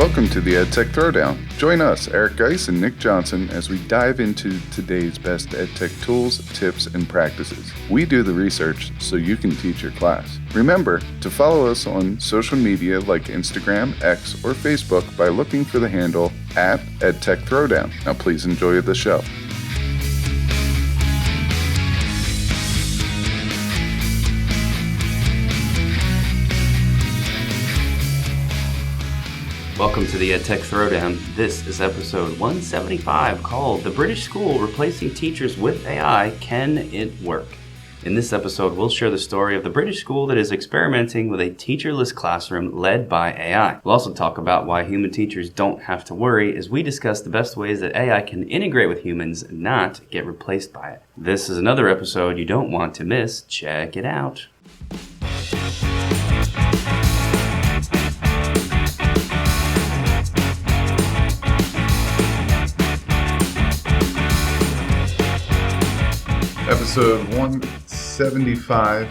Welcome to the EdTech Throwdown. Join us, Eric Geis and Nick Johnson, as we dive into today's best EdTech tools, tips, and practices. We do the research so you can teach your class. Remember to follow us on social media like Instagram, X, or Facebook by looking for the handle @EdTech Throwdown. Now please enjoy the show. Welcome to the EdTech Throwdown. This is episode 175 called The British School Replacing Teachers with AI, Can It Work? In this episode, we'll share the story of the British school that is experimenting with a teacherless classroom led by AI. We'll also talk about why human teachers don't have to worry as we discuss the best ways that AI can integrate with humans and not get replaced by it. This is another episode you don't want to miss. Check it out. Episode 175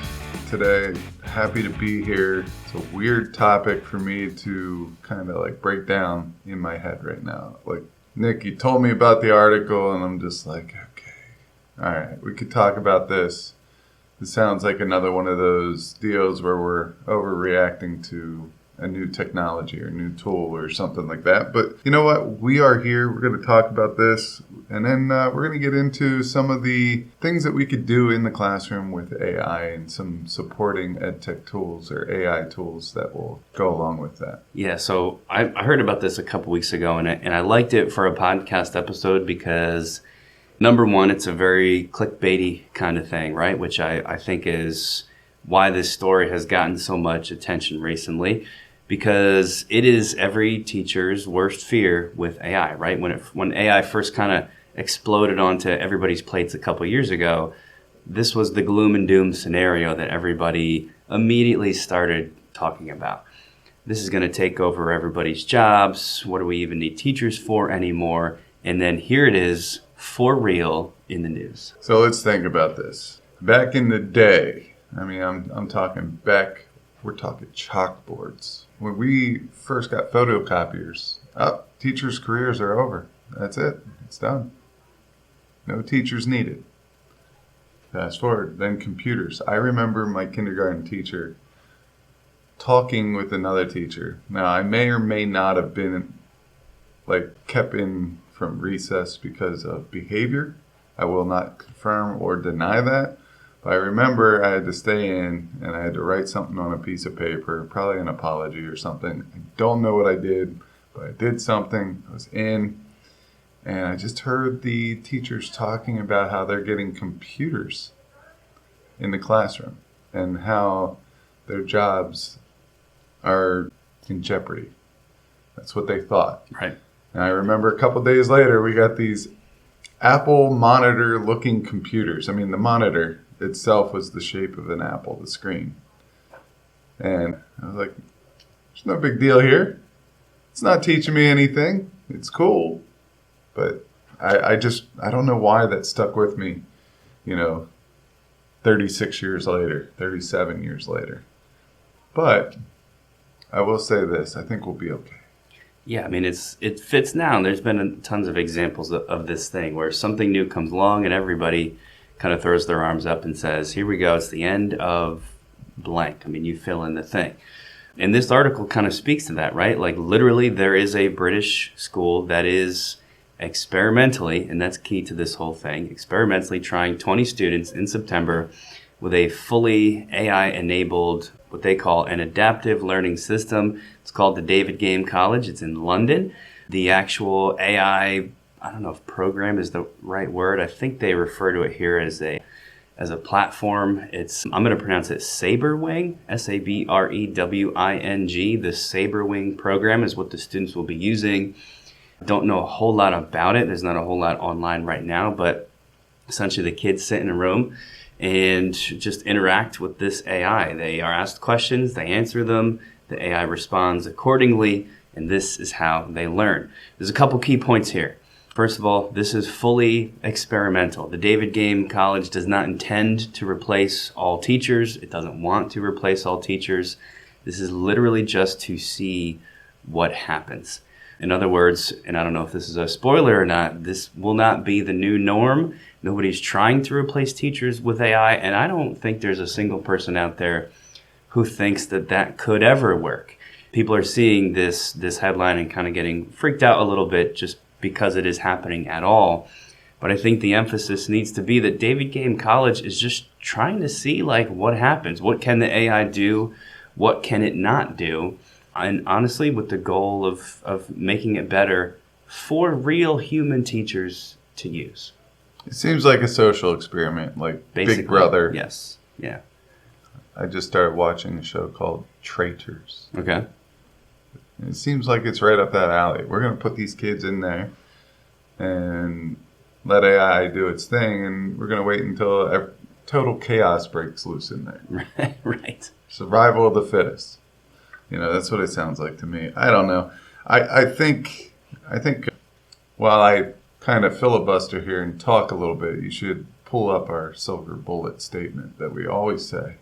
today. Happy to be here. It's a weird topic for me to kind of break down in my head right now. Nick, you told me about the article and I'm just like, okay, all right, we could talk about this. It sounds like another one of those deals where we're overreacting to a new technology or a new tool or something like that. But you know what? We are here. We're going to talk about this. And then we're going to get into some of the things that we could do in the classroom with AI and some supporting EdTech tools or AI tools that will go along with that. Yeah, so I heard about this a couple weeks ago, and I liked it for a podcast episode because, number one, it's a very clickbaity kind of thing, right? Which I think is why this story has gotten so much attention recently. Because it is every teacher's worst fear with AI, right? When AI first kind of exploded onto everybody's plates a couple years ago, this was the gloom and doom scenario that everybody immediately started talking about. This is going to take over everybody's jobs. What do we even need teachers for anymore? And then here it is, for real, in the news. So let's think about this. Back in the day, I'm talking back, we're talking chalkboards. When we first got photocopiers, teachers' careers are over. That's it. It's done. No teachers needed. Fast forward, then computers. I remember my kindergarten teacher talking with another teacher. Now, I may or may not have been kept in from recess because of behavior. I will not confirm or deny that. But I remember I had to stay in and I had to write something on a piece of paper, probably an apology or something. I don't know what I did, but I did something. I was in, and I just heard the teachers talking about how they're getting computers in the classroom and how their jobs are in jeopardy. That's what they thought. Right. And I remember a couple days later, we got these Apple monitor-looking computers. The monitor itself was the shape of an apple, the screen. And I was like, there's no big deal here. It's not teaching me anything. It's cool. But I don't know why that stuck with me, 36 years later, 37 years later. But I will say this, I think we'll be okay. Yeah, it fits now. And there's been tons of examples of this thing where something new comes along and everybody kind of throws their arms up and says, here we go, it's the end of blank. You fill in the thing. And this article kind of speaks to that, right? Literally, there is a British school that is experimentally, and that's key to this whole thing, experimentally trying 20 students in September with a fully AI-enabled, what they call an adaptive learning system. It's called the David Game College. It's in London. The actual AI, I don't know if program is the right word. I think they refer to it here as a platform. I'm going to pronounce it Sabrewing, Sabrewing. The Sabrewing program is what the students will be using. Don't know a whole lot about it. There's not a whole lot online right now, but essentially the kids sit in a room and just interact with this AI. They are asked questions, they answer them, the AI responds accordingly, and this is how they learn. There's a couple key points here. First of all, this is fully experimental. The David Game College does not intend to replace all teachers. It doesn't want to replace all teachers. This is literally just to see what happens. In other words, and I don't know if this is a spoiler or not, this will not be the new norm. Nobody's trying to replace teachers with AI, and I don't think there's a single person out there who thinks that that could ever work. People are seeing this headline and kind of getting freaked out a little bit just because it is happening at all. But I think the emphasis needs to be that David Game College is just trying to see like what happens. What can the AI do? What can it not do? And honestly, with the goal of making it better for real human teachers to use. It seems like a social experiment, like Basically, Big Brother. Yes. Yeah. I just started watching a show called Traitors. Okay. It seems like it's right up that alley. We're going to put these kids in there and let AI do its thing, and we're going to wait until total chaos breaks loose in there. Right. Survival of the fittest. That's what it sounds like to me. I don't know. I think while I kind of filibuster here and talk a little bit, you should pull up our silver bullet statement that we always say.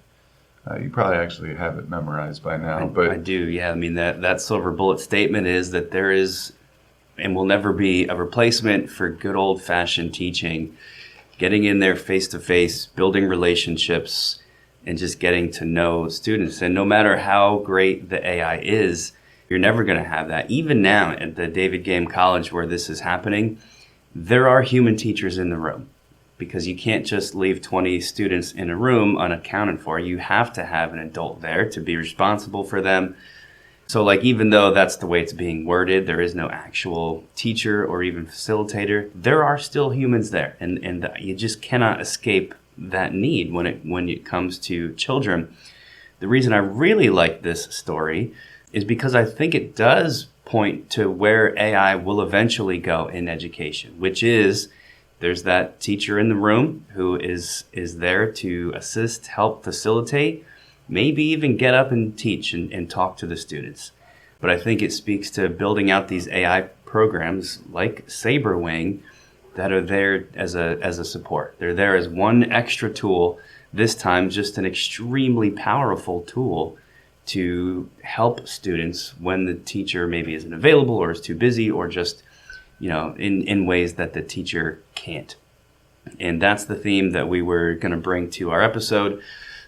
You probably actually have it memorized by now. But I do, yeah. I mean, that silver bullet statement is that there is and will never be a replacement for good old-fashioned teaching, getting in there face-to-face, building relationships, and just getting to know students. And no matter how great the AI is, you're never going to have that. Even now at the David Game College where this is happening, there are human teachers in the room because you can't just leave 20 students in a room unaccounted for. You have to have an adult there to be responsible for them. So like, even though that's the way it's being worded, there is no actual teacher or even facilitator, there are still humans there. And you just cannot escape that need when it comes to children. The reason I really like this story is because I think it does point to where AI will eventually go in education, which is there's that teacher in the room who is there to assist, help facilitate, maybe even get up and teach and talk to the students. But I think it speaks to building out these AI programs like SaberWing that are there as a support. They're there as one extra tool, this time just an extremely powerful tool to help students when the teacher maybe isn't available or is too busy or just, in ways that the teacher can't. And that's the theme that we were going to bring to our episode.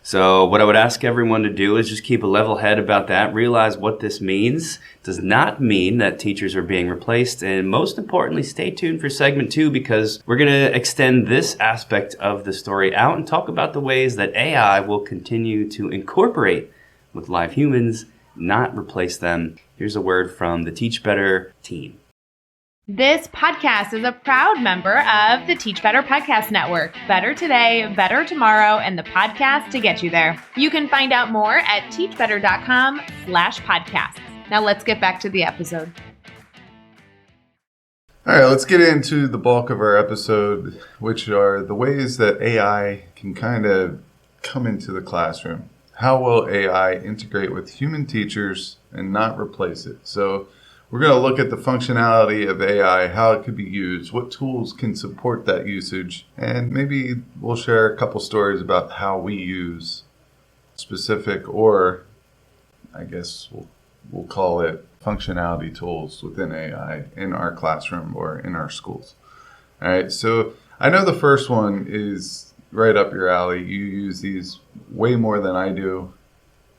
So what I would ask everyone to do is just keep a level head about that, realize what this means. It does not mean that teachers are being replaced. And most importantly, stay tuned for segment 2 because we're going to extend this aspect of the story out and talk about the ways that AI will continue to incorporate with live humans, not replace them. Here's a word from the Teach Better team. This podcast is a proud member of the Teach Better Podcast Network. Better today, better tomorrow, and the podcast to get you there. You can find out more at teachbetter.com/podcasts. Now let's get back to the episode. all right, let's get into the bulk of our episode, which are the ways that AI can kind of come into the classroom. How will AI integrate with human teachers and not replace it? So we're going to look at the functionality of AI, how it could be used, what tools can support that usage, and maybe we'll share a couple stories about how we use specific, or I guess we'll call it functionality tools within AI in our classroom or in our schools. All right, so I know the first one is right up your alley. You use these way more than I do,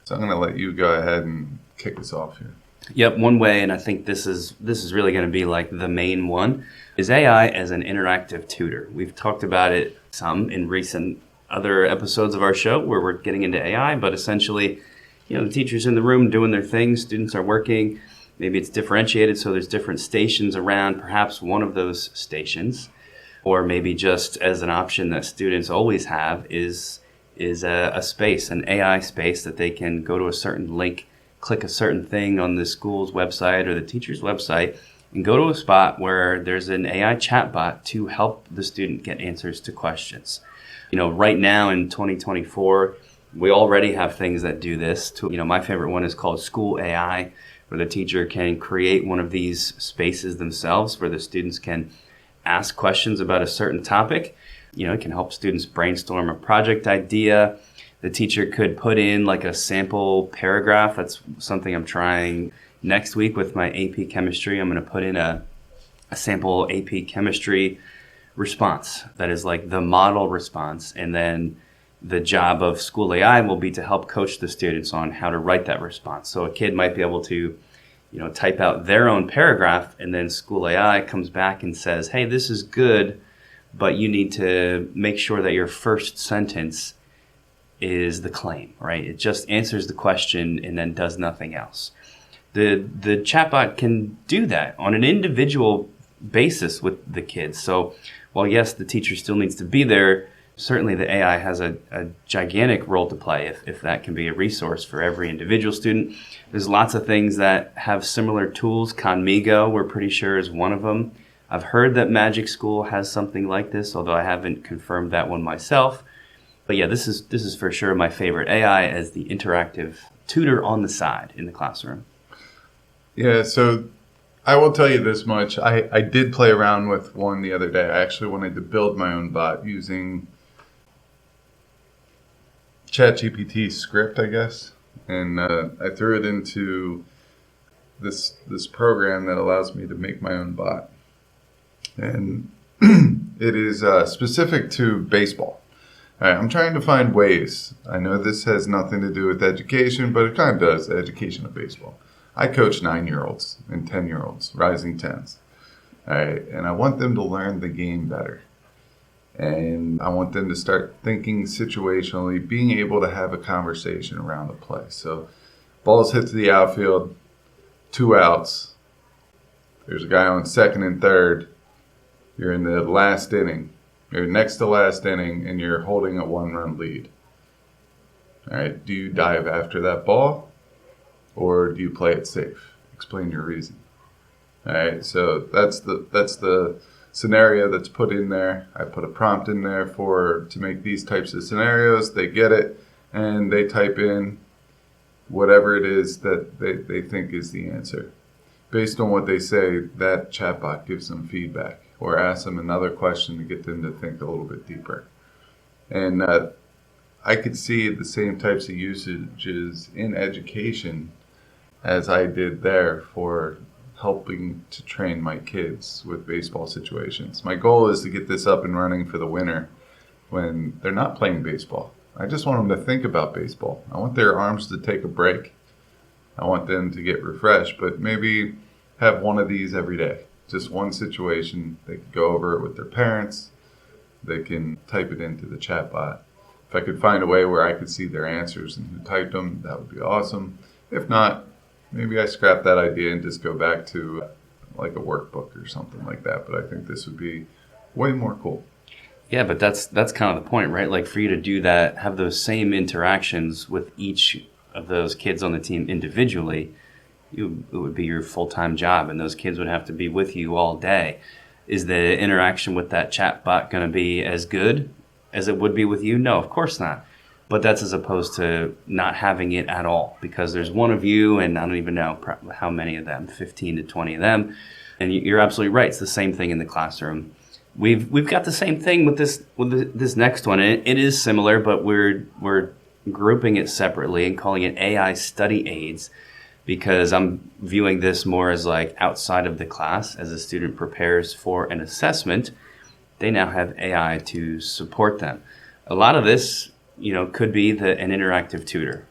so I'm going to let you go ahead and kick us off here. Yep, one way, and I think this is really going to be like the main one, is AI as an interactive tutor. We've talked about it some in recent other episodes of our show where we're getting into AI, but essentially, the teacher's in the room doing their thing, students are working, maybe it's differentiated, so there's different stations around, perhaps one of those stations, or maybe just as an option that students always have is a space, an AI space that they can go to a certain link, click a certain thing on the school's website or the teacher's website and go to a spot where there's an AI chatbot to help the student get answers to questions. Right now in 2024, we already have things that do this. My favorite one is called School AI, where the teacher can create one of these spaces themselves where the students can ask questions about a certain topic. It can help students brainstorm a project idea. The teacher could put in like a sample paragraph. That's something I'm trying Next week with my AP chemistry, I'm going to put in a sample AP chemistry response that is like the model response. And then the job of School AI will be to help coach the students on how to write that response. So a kid might be able to, type out their own paragraph, and then School AI comes back and says, hey, this is good, but you need to make sure that your first sentence is the claim, right? It just answers the question and then does nothing else. The chatbot can do that on an individual basis with the kids. So while yes, the teacher still needs to be there, certainly the AI has a gigantic role to play if that can be a resource for every individual student. There's lots of things that have similar tools. Conmigo, we're pretty sure, is one of them. I've heard that Magic School has something like this, although I haven't confirmed that one myself. But yeah, this is for sure my favorite. AI as the interactive tutor on the side in the classroom. Yeah, so I will tell you this much. I did play around with one the other day. I actually wanted to build my own bot using ChatGPT script, I guess. And I threw it into this program that allows me to make my own bot. And it is specific to baseball. All right, I'm trying to find ways. I know this has nothing to do with education, but it kind of does, the education of baseball. I coach 9-year-olds and 10-year-olds, rising 10s. All right, and I want them to learn the game better. And I want them to start thinking situationally, being able to have a conversation around the play. So balls hit to the outfield, 2 outs. There's a guy on second and third. You're in the last inning. You're next to last inning, and you're holding a 1-run lead. All right, do you dive after that ball, or do you play it safe? Explain your reason. All right, so that's the scenario that's put in there. I put a prompt in there to make these types of scenarios. They get it, and they type in whatever it is that they think is the answer. Based on what they say, that chatbot gives them feedback or asks them another question to get them to think a little bit deeper. And I could see the same types of usages in education as I did there for helping to train my kids with baseball situations. My goal is to get this up and running for the winter when they're not playing baseball. I just want them to think about baseball. I want their arms to take a break. I want them to get refreshed, but maybe have one of these every day. Just one situation. They can go over it with their parents. They can type it into the chatbot. If I could find a way where I could see their answers and who typed them, that would be awesome. If not, maybe I scrap that idea and just go back to like a workbook or something like that. But I think this would be way more cool. Yeah, but that's kind of the point, right? Like for you to do that, have those same interactions with each of those kids on the team individually, it would be your full-time job, and those kids would have to be with you all day. Is the interaction with that chat bot going to be as good as it would be with you? No, of course not. But that's as opposed to not having it at all, because there's one of you, and I don't even know how many of them, 15 to 20 of them. And you're absolutely right. It's the same thing in the classroom. We've got the same thing with this next one. It is similar, but we're grouping it separately and calling it AI study aids, because I'm viewing this more as like outside of the class. As a student prepares for an assessment, they now have AI to support them. A lot of this, could be an interactive tutor,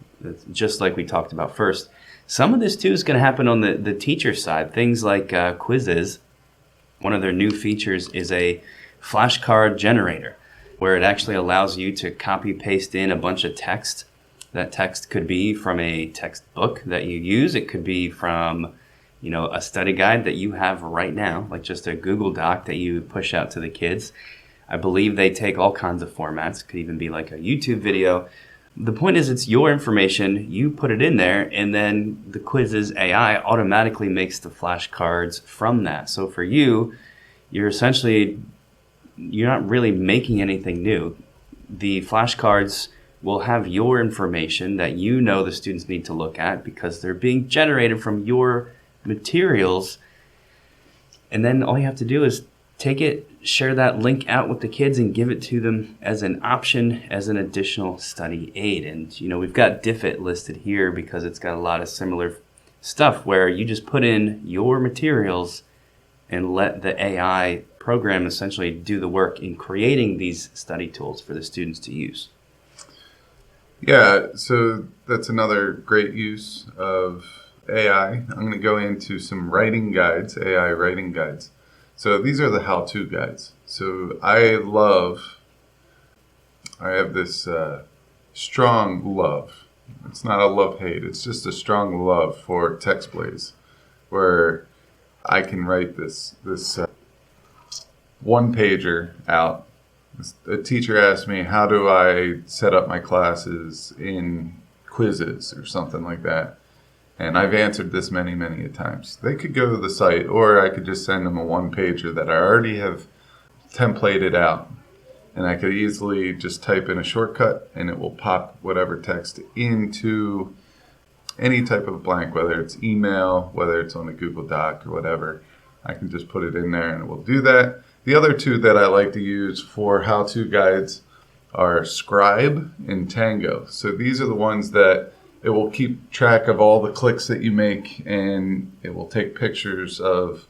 just like we talked about first. Some of this too is going to happen on the teacher side. Things like quizzes. One of their new features is a flashcard generator, where it actually allows you to copy paste in a bunch of text. That text could be from a textbook that you use. It could be from, a study guide that you have right now, like just a Google Doc that you push out to the kids. I believe they take all kinds of formats. It could even be like a YouTube video. The point is, it's your information. You put it in there, and then the quizzes AI automatically makes the flashcards from that. So for you, you're not really making anything new. The flashcards will have your information that the students need to look at because they're being generated from your materials. And then all you have to do is take it, share that link out with the kids, and give it to them as an option, as an additional study aid. And, we've got DIFIT listed here because it's got a lot of similar stuff where you just put in your materials and let the AI program essentially do the work in creating these study tools for the students to use. Yeah, so that's another great use of AI. I'm going to go into some writing guides, AI writing guides. So these are the how-to guides. So I have this strong love. It's not a love-hate. It's just a strong love for text plays, where I can write this one-pager out. A teacher asked me, how do I set up my classes in quizzes or something like that? And I've answered this many, many times. They could go to the site, or I could just send them a one-pager that I already have templated out. And I could easily just type in a shortcut, and it will pop whatever text into any type of blank, whether it's email, whether it's on a Google Doc or whatever. I can just put it in there and it will do that. The other two that I like to use for how-to guides are Scribe and Tango. So these are the ones that it will keep track of all the clicks that you make, and it will take pictures of.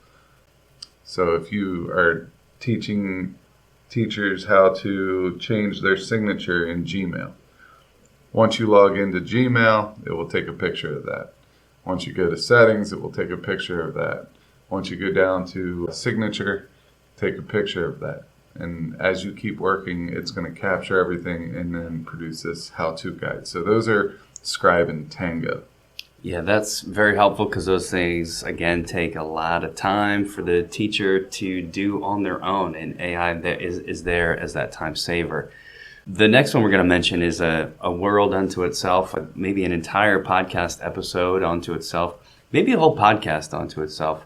So if you are teaching teachers how to change their signature in Gmail, once you log into Gmail, it will take a picture of that. Once you go to settings, it will take a picture of that. Once you go down to signature, take a picture of that. And as you keep working, it's going to capture everything and then produce this how-to guide. So those are Scribe and Tango. Yeah, that's very helpful because those things, again, take a lot of time for the teacher to do on their own, and AI is there as that time saver. The next one we're going to mention is a world unto itself, maybe an entire podcast episode unto itself, maybe a whole podcast unto itself.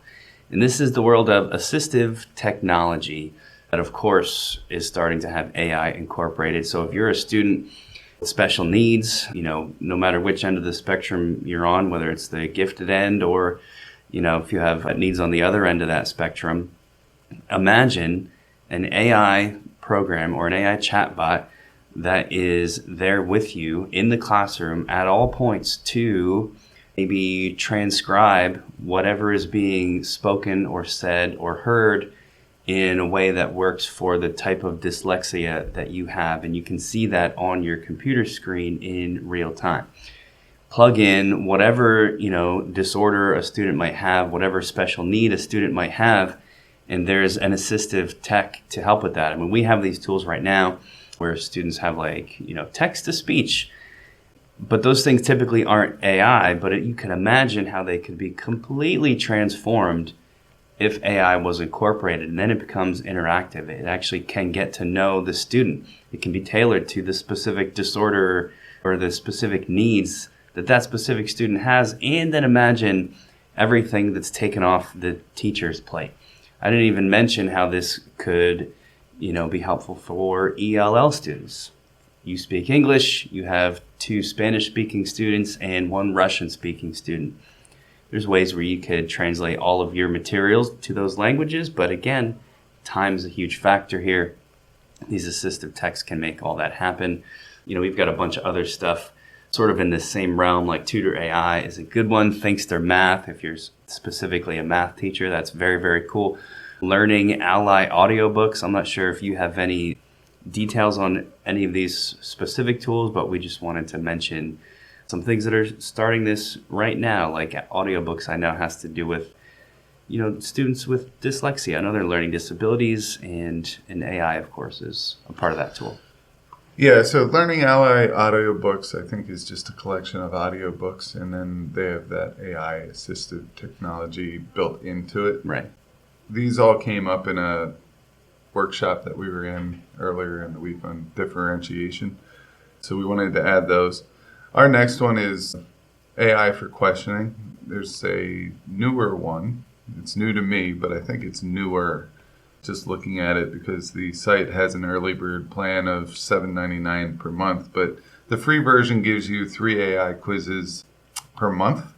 And this is the world of assistive technology that, of course, is starting to have AI incorporated. So if you're a student with special needs, no matter which end of the spectrum you're on, whether it's the gifted end or, if you have needs on the other end of that spectrum, imagine an AI program or an AI chatbot that is there with you in the classroom at all points to maybe transcribe whatever is being spoken or said or heard in a way that works for the type of dyslexia that you have. And you can see that on your computer screen in real time. Plug in whatever, disorder a student might have, whatever special need a student might have, and there's an assistive tech to help with that. I mean, we have these tools right now where students have text to speech. But those things typically aren't AI, but you can imagine how they could be completely transformed if AI was incorporated, and then it becomes interactive. It actually can get to know the student. It can be tailored to the specific disorder or the specific needs that specific student has, and then imagine everything that's taken off the teacher's plate. I didn't even mention how this could, be helpful for ELL students. You speak English, you have 2 Spanish-speaking students and 1 Russian-speaking student. There's ways where you could translate all of your materials to those languages, but again, time is a huge factor here. These assistive techs can make all that happen. We've got a bunch of other stuff sort of in the same realm, like Tutor AI is a good one. Thanks to math, if you're specifically a math teacher, that's very, very cool. Learning Ally audiobooks. I'm not sure if you have any details on any of these specific tools, but we just wanted to mention some things that are starting this right now, like audiobooks. I know has to do with, students with dyslexia and other learning disabilities, and AI, of course, is a part of that tool. Yeah, so Learning Ally audiobooks, I think, is just a collection of audiobooks, and then they have that AI-assisted technology built into it. Right. These all came up in a workshop that we were in earlier in the week on differentiation. So we wanted to add those. Our next one is AI for questioning. There's a newer one. It's new to me, but I think it's newer just looking at it because the site has an early bird plan of $7.99 per month. But the free version gives you 3 AI quizzes per month.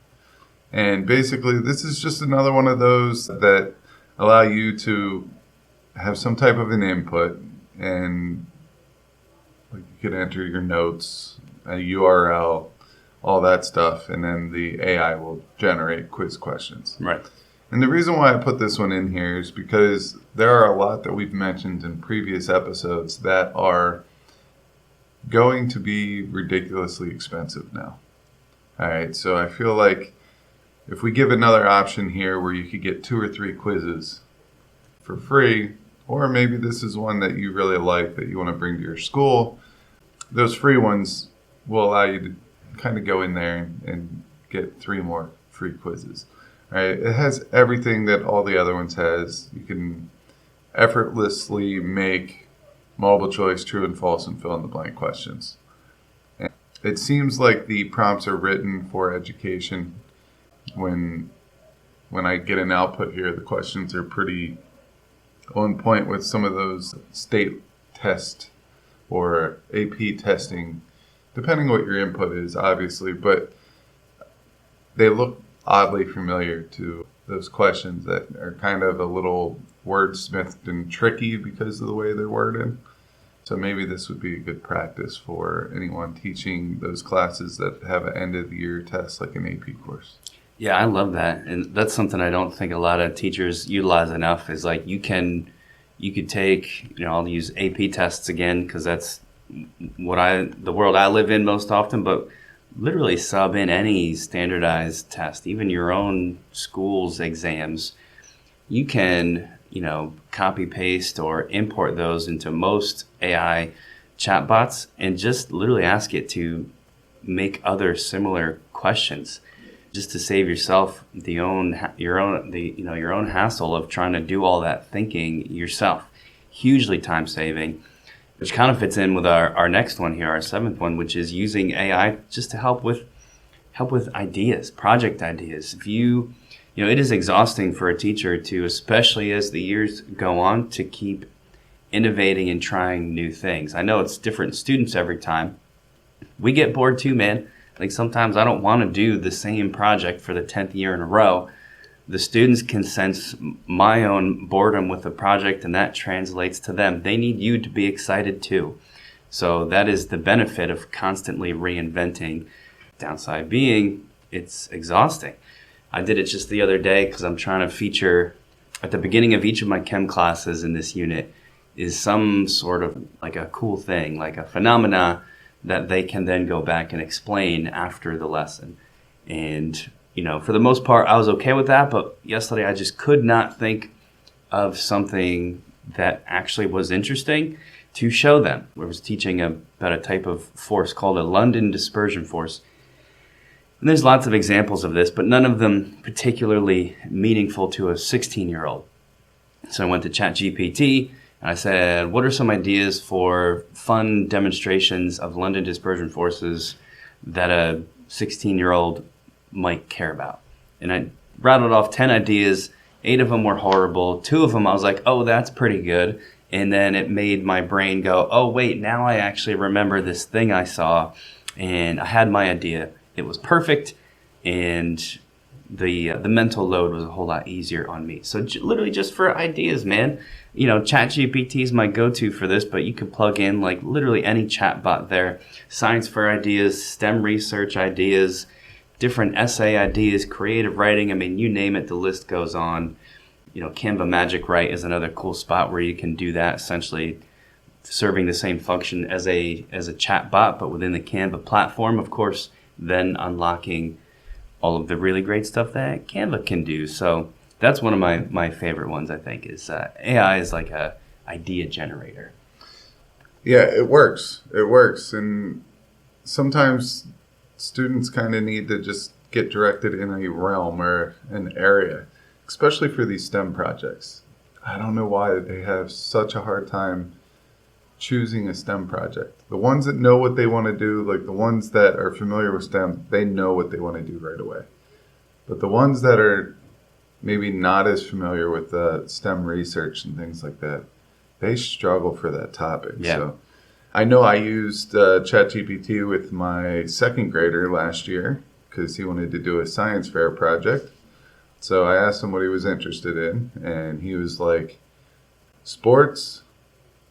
And basically, this is just another one of those that allow you to have some type of an input, and you could enter your notes, a URL, all that stuff, and then the AI will generate quiz questions. Right. And the reason why I put this one in here is because there are a lot that we've mentioned in previous episodes that are going to be ridiculously expensive now. All right, so I feel like if we give another option here where you could get 2 or 3 quizzes for free, or maybe this is one that you really like that you want to bring to your school, those free ones will allow you to kind of go in there and get 3 more free quizzes. All right, it has everything that all the other ones has. You can effortlessly make multiple choice, true and false, and fill in the blank questions. And it seems like the prompts are written for education. When I get an output here, the questions are pretty on point with some of those state test or AP testing, depending what your input is, obviously, but they look oddly familiar to those questions that are kind of a little wordsmithed and tricky because of the way they're worded. So maybe this would be a good practice for anyone teaching those classes that have an end of the year test like an AP course. Yeah, I love that. And that's something I don't think a lot of teachers utilize enough is like you could take, I'll use AP tests again because that's the world I live in most often, but literally sub in any standardized test, even your own school's exams. You can, copy paste or import those into most AI chatbots and just literally ask it to make other similar questions, just to save yourself your own hassle of trying to do all that thinking yourself. Hugely time saving, which kind of fits in with our next one here, our 7th one, which is using AI just to help with ideas, project ideas. If it is exhausting for a teacher to, especially as the years go on, to keep innovating and trying new things. I know it's different students every time. We get bored too, man. Like sometimes I don't want to do the same project for the 10th year in a row. The students can sense my own boredom with the project, and that translates to them. They need you to be excited too. So that is the benefit of constantly reinventing. Downside being, it's exhausting. I did it just the other day because I'm trying to feature at the beginning of each of my chem classes in this unit is some sort of like a cool thing, like a phenomena that they can then go back and explain after the lesson. And, for the most part, I was okay with that. But yesterday, I just could not think of something that actually was interesting to show them. I was teaching about a type of force called a London dispersion force. And there's lots of examples of this, but none of them particularly meaningful to a 16-year-old. So I went to ChatGPT. I said, what are some ideas for fun demonstrations of London dispersion forces that a 16-year-old might care about? And I rattled off 10 ideas. 8 of them were horrible. 2 of them I was like, oh, that's pretty good. And then it made my brain go, oh, wait, now I actually remember this thing I saw. And I had my idea. It was perfect. And the mental load was a whole lot easier on me. So literally just for ideas, man. ChatGPT is my go-to for this, but you can plug in like literally any chatbot there. Science fair ideas, STEM research ideas, different essay ideas, creative writing. I mean, you name it, the list goes on. Canva Magic Write is another cool spot where you can do that, essentially serving the same function as a chatbot, but within the Canva platform, of course, then unlocking all of the really great stuff that Canva can do. So that's one of my favorite ones, I think, is AI is like a idea generator. Yeah, it works. It works. And sometimes students kind of need to just get directed in a realm or an area, especially for these STEM projects. I don't know why they have such a hard time choosing a STEM project. The ones that know what they want to do, like the ones that are familiar with STEM, they know what they want to do right away. But the ones that are maybe not as familiar with the STEM research and things like that, they struggle for that topic. Yeah. So I know I used ChatGPT with my 2nd grader last year because he wanted to do a science fair project. So I asked him what he was interested in, and he was like, sports,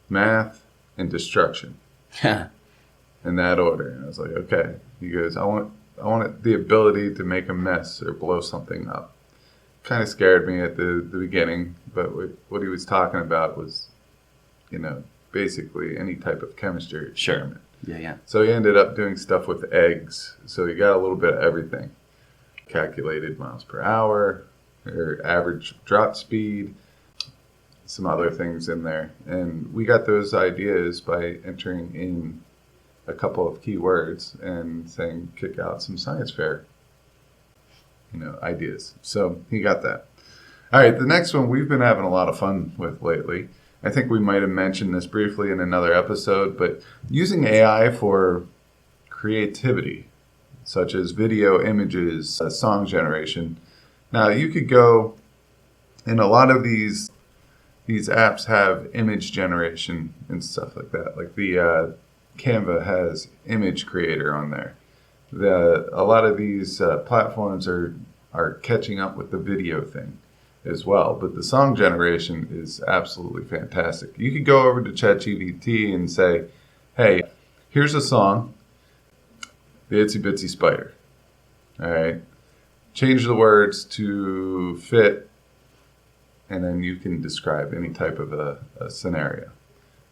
math, and destruction. In that order. And I was like, okay. He goes, I want wanted the ability to make a mess or blow something up. Kind of scared me at the beginning, but what he was talking about was, basically any type of chemistry experiment. Sure. Yeah. So he ended up doing stuff with eggs. So he got a little bit of everything. Calculated miles per hour, or average drop speed, some other things in there. And we got those ideas by entering in a couple of keywords and saying, kick out some science fair, ideas. So he got that. All right, the next one we've been having a lot of fun with lately. I think we might have mentioned this briefly in another episode, but using AI for creativity, such as video, images, song generation. Now, you could go, and a lot of these apps have image generation and stuff like that. Like the Canva has image creator on there. A lot of these platforms are catching up with the video thing as well. But the song generation is absolutely fantastic. You could go over to ChatGPT and say, hey, here's a song, The Itsy Bitsy Spider. All right. Change the words to fit, and then you can describe any type of a scenario.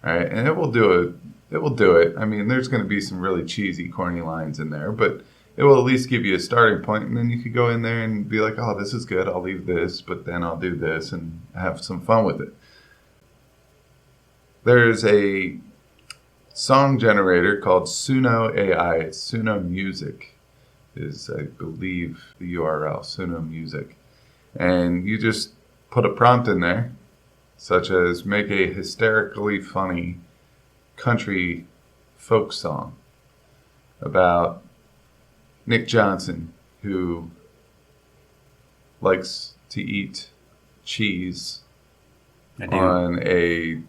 All right. And it will do it. It will do it. I mean, there's going to be some really cheesy, corny lines in there, but it will at least give you a starting point, and then you could go in there and be like, oh, this is good. I'll leave this, but then I'll do this and have some fun with it. There's a song generator called Suno AI. It's Suno Music is, I believe, the URL, Suno Music. And you just put a prompt in there, such as make a hysterically funny country folk song about Nick Johnson, who likes to eat cheese on a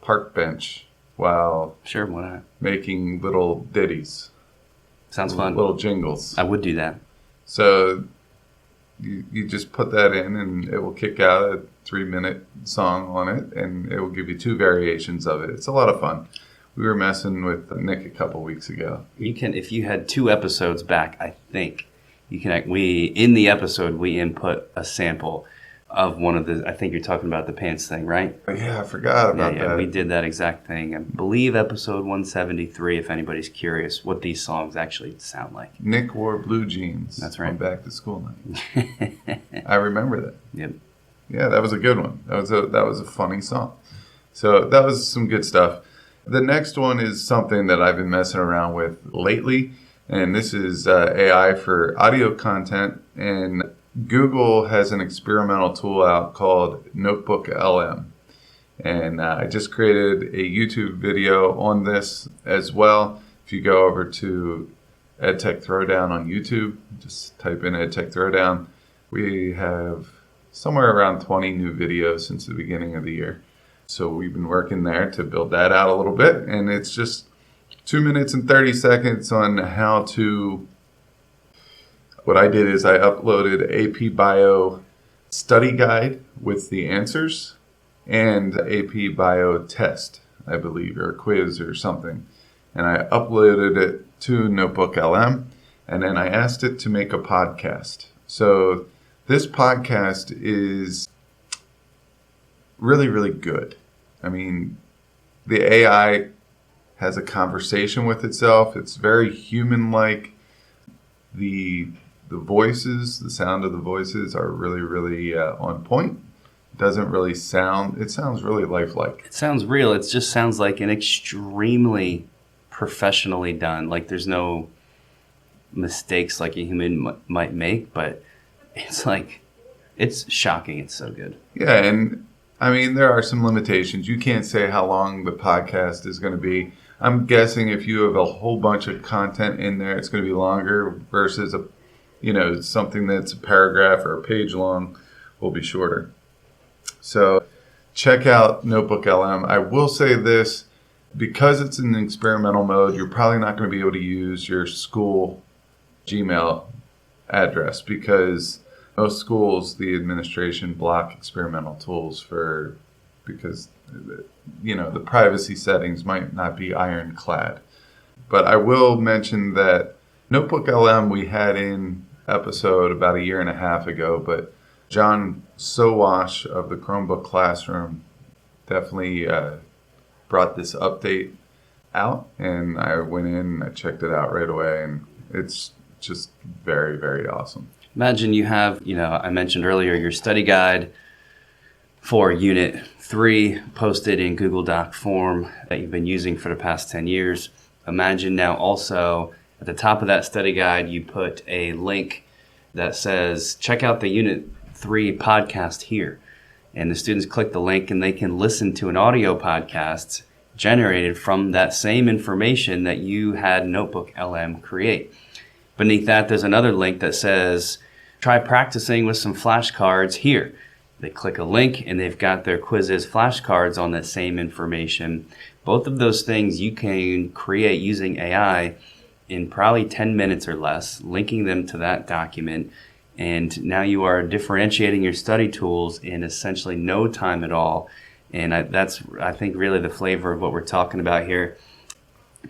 park bench while sure, why not? Making little ditties. Sounds fun. Little jingles. I would do that. So you just put that in, and it will kick out a 3-minute song on it, and it will give you 2 variations of it. It's a lot of fun. We were messing with Nick a couple weeks ago. You can, if you had 2 episodes back, I think you can. In the episode we input a sample of one of the. I think you're talking about the pants thing, right? Yeah, I forgot about that. We did that exact thing. I believe episode 173. If anybody's curious, what these songs actually sound like. Nick wore blue jeans. That's right. On back to school night. I remember that. Yep. Yeah, that was a good one. That was a funny song. So that was some good stuff. The next one is something that I've been messing around with lately, and this is AI for audio content. And Google has an experimental tool out called Notebook LM. And I just created a YouTube video on this as well. If you go over to EdTech Throwdown on YouTube, just type in EdTech Throwdown. We have somewhere around 20 new videos since the beginning of the year. So we've been working there to build that out a little bit. And it's just 2 minutes and 30 seconds on how to... What I did is I uploaded AP Bio study guide with the answers and AP Bio test, I believe, or quiz or something. And I uploaded it to Notebook LM, and then I asked it to make a podcast. So this podcast is really, really good. I mean, the AI has a conversation with itself. It's very human-like. The voices, the sound of the voices are really, really on point. Doesn't really sound, it sounds really lifelike. It sounds real. It just sounds like an extremely professionally done. Like there's no mistakes like a human might make, but it's like, it's shocking. It's so good. Yeah, and I mean, there are some limitations. You can't say how long the podcast is going to be. I'm guessing if you have a whole bunch of content in there, it's going to be longer versus something that's a paragraph or a page long will be shorter. So check out Notebook LM. I will say this, because it's in experimental mode, you're probably not going to be able to use your school Gmail address because most schools, the administration block experimental tools because the privacy settings might not be ironclad. But I will mention that Notebook LM we had in episode about 1.5 years ago, but John Sowash of the Chromebook Classroom definitely brought this update out, and I went in and I checked it out right away, and it's just very, very awesome. Imagine you have, I mentioned earlier, your study guide for Unit 3 posted in Google Doc form that you've been using for the past 10 years. Imagine now also at the top of that study guide, you put a link that says, check out the Unit 3 podcast here. And the students click the link and they can listen to an audio podcast generated from that same information that you had Notebook LM create. Beneath that, there's another link that says, try practicing with some flashcards here. They click a link and they've got their quizzes flashcards on that same information. Both of those things you can create using AI in probably 10 minutes or less, linking them to that document. And now you are differentiating your study tools in essentially no time at all. And that's, I think, really the flavor of what we're talking about here.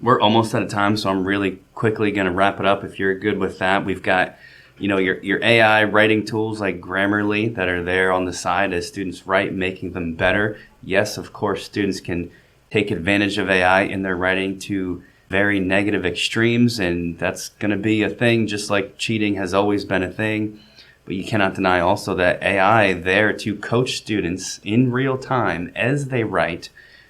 We're almost out of time, so I'm really quickly going to wrap it up. If you're good with that, we've got, your AI writing tools like Grammarly that are there on the side as students write, making them better. Yes, of course, students can take advantage of AI in their writing to very negative extremes, and that's going to be a thing, just like cheating has always been a thing. But you cannot deny also that AI there to coach students in real time as they write,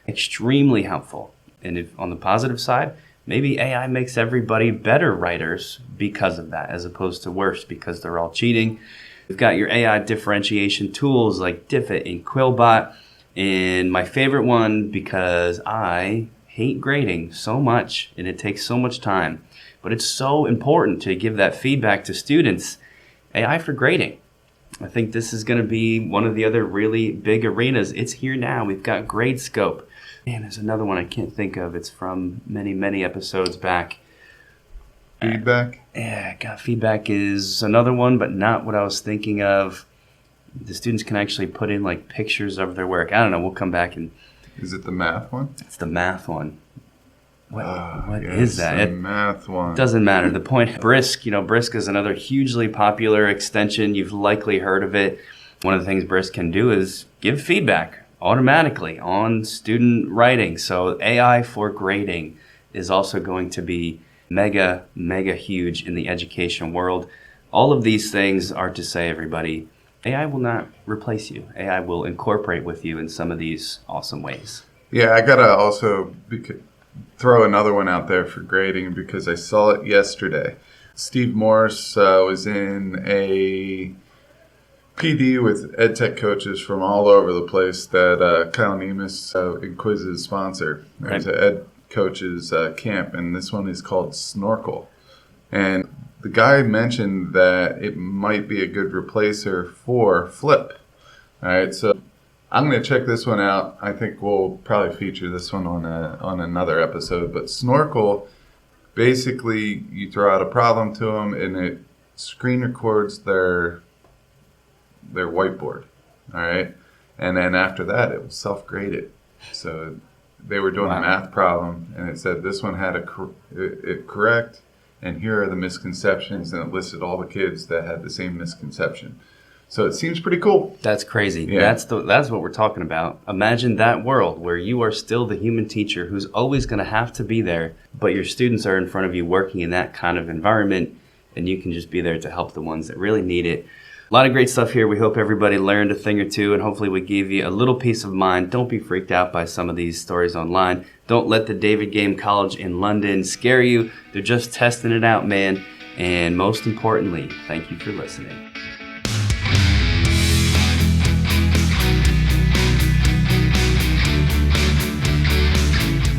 extremely helpful. And if on the positive side, maybe AI makes everybody better writers because of that, as opposed to worse because they're all cheating. We've got your AI differentiation tools like Diffit and Quillbot. And my favorite one, because I hate grading so much and it takes so much time, but it's so important to give that feedback to students, AI for grading. I think this is going to be one of the other really big arenas. It's here now. We've got GradeScope. Man, there's another one I can't think of. It's from many, many episodes back. Feedback? Yeah, feedback is another one, but not what I was thinking of. The students can actually put in like pictures of their work. I don't know. We'll come back and... Is it the math one? It's the math one. What yes, is that? The math one. It doesn't matter. The point, Brisk, Brisk is another hugely popular extension. You've likely heard of it. One of the things Brisk can do is give feedback automatically on student writing. So AI for grading is also going to be mega, mega huge in the education world. All of these things are to say, everybody, AI will not replace you. AI will incorporate with you in some of these awesome ways. Yeah, I got to also throw another one out there for grading because I saw it yesterday. Steve Morris was in a PD with EdTech coaches from all over the place that Kyle Nemus in Quiz's sponsor. There's an Ed Coaches camp, and this one is called Snorkel. And the guy mentioned that it might be a good replacer for Flip. All right, so I'm going to check this one out. I think we'll probably feature this one on another episode. But Snorkel, basically, you throw out a problem to them, and it screen records their whiteboard. All right, and then after that, it will self-grade it. So they were doing a math problem, and it said this one had it correct. And here are the misconceptions, and it listed all the kids that had the same misconception. So it seems pretty cool. That's crazy. Yeah. That's what we're talking about. Imagine that world where you are still the human teacher who's always going to have to be there, but your students are in front of you working in that kind of environment, and you can just be there to help the ones that really need it. A lot of great stuff here. We hope everybody learned a thing or two, and hopefully we gave you a little peace of mind. Don't be freaked out by some of these stories online. Don't let the David Game College in London scare you. They're just testing it out, man. And most importantly, thank you for listening.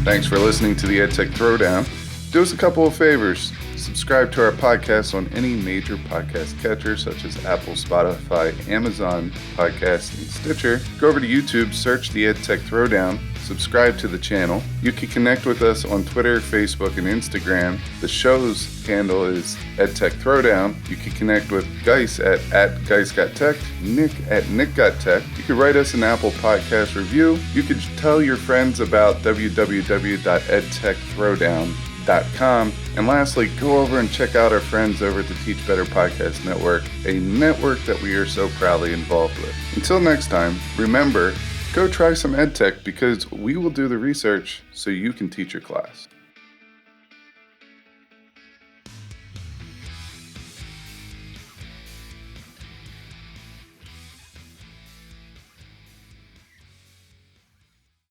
Thanks for listening to the EdTech Throwdown. Do us a couple of favors. Subscribe to our podcast on any major podcast catcher such as Apple, Spotify, Amazon Podcast, and Stitcher. Go over to YouTube, search the EdTech Throwdown, subscribe to the channel. You can connect with us on Twitter, Facebook, and Instagram. The show's handle is EdTech Throwdown. You can connect with Geis at GeisGotTech, Nick at NickGotTech. You can write us an Apple Podcast review. You can tell your friends about www.edtechthrowdown.com. teachbetter.com. And lastly, go over and check out our friends over at the Teach Better Podcast Network, a network that we are so proudly involved with. Until next time, remember, go try some EdTech because we will do the research so you can teach your class.